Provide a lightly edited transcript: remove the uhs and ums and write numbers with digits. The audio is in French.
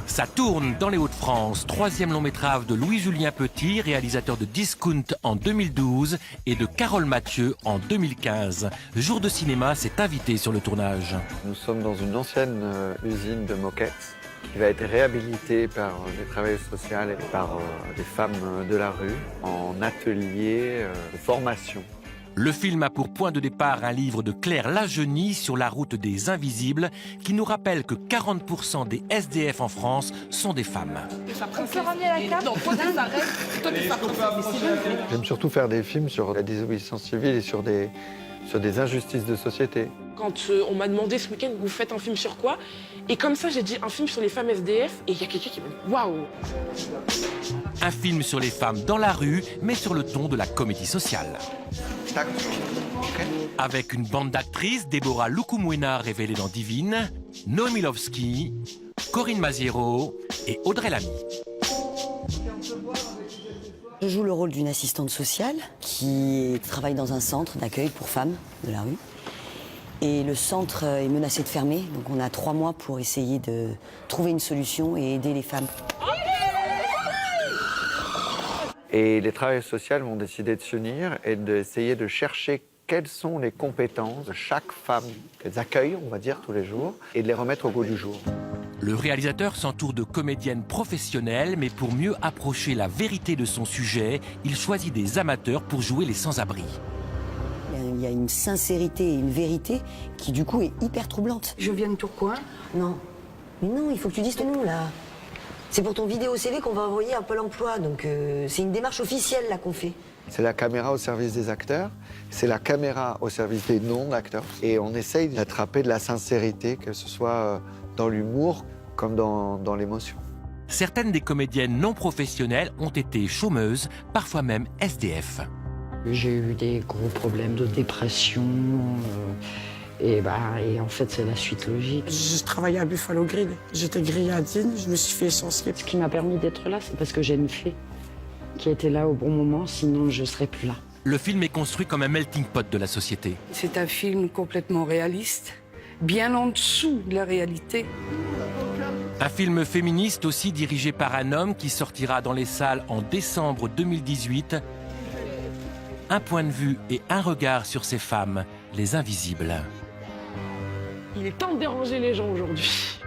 Ça tourne dans les Hauts-de-France, troisième long métrage de Louis-Julien Petit, réalisateur de Discount en 2012 et de Carole Mathieu en 2015. Jour de cinéma s'est invité sur le tournage. Nous sommes dans une ancienne usine de moquettes qui va être réhabilitée par des travailleuses sociales et par des femmes de la rue en atelier de formation. Le film a pour point de départ un livre de Claire Lagenie sur la route des invisibles qui nous rappelle que 40% des SDF en France sont des femmes. J'aime surtout faire des films sur la désobéissance civile et sur des injustices de société. Quand on m'a demandé ce week-end, vous faites un film sur quoi? Et comme ça, j'ai dit un film sur les femmes SDF et il y a quelqu'un qui m'a dit waouh! Un film sur les femmes dans la rue, mais sur le ton de la comédie sociale. Avec une bande d'actrices, Déborah Lukumwena révélée dans Divine, Noémie Lovski, Corinne Maziero et Audrey Lamy. Je joue le rôle d'une assistante sociale qui travaille dans un centre d'accueil pour femmes de la rue. Et le centre est menacé de fermer, donc on a 3 mois pour essayer de trouver une solution et aider les femmes. Et les travailleuses sociales vont décider de s'unir et d'essayer de chercher quelles sont les compétences de chaque femme qu'elles accueillent, on va dire, tous les jours, et de les remettre au goût du jour. Le réalisateur s'entoure de comédiennes professionnelles, mais pour mieux approcher la vérité de son sujet, il choisit des amateurs pour jouer les sans-abri. Il y a une sincérité et une vérité qui, du coup, est hyper troublante. Je viens de Tourcoing. Non. Mais non, il faut que tu dises ton nom, là. C'est pour ton vidéo CV qu'on va envoyer à Pôle emploi, donc c'est une démarche officielle, là, qu'on fait. C'est la caméra au service des acteurs, c'est la caméra au service des non-acteurs. Et on essaye d'attraper de la sincérité, que ce soit dans l'humour comme dans l'émotion. Certaines des comédiennes non professionnelles ont été chômeuses, parfois même SDF. J'ai eu des gros problèmes de dépression. Et en fait, c'est la suite logique. Je travaillais à Buffalo Grill. J'étais grilladine, je me suis fait licencier. Ce qui m'a permis d'être là, c'est parce que j'ai une fée qui était là au bon moment, sinon je ne serais plus là. Le film est construit comme un melting pot de la société. C'est un film complètement réaliste, bien en dessous de la réalité. Un film féministe aussi dirigé par un homme qui sortira dans les salles en décembre 2018. Un point de vue et un regard sur ces femmes, les invisibles. Il est temps de déranger les gens aujourd'hui.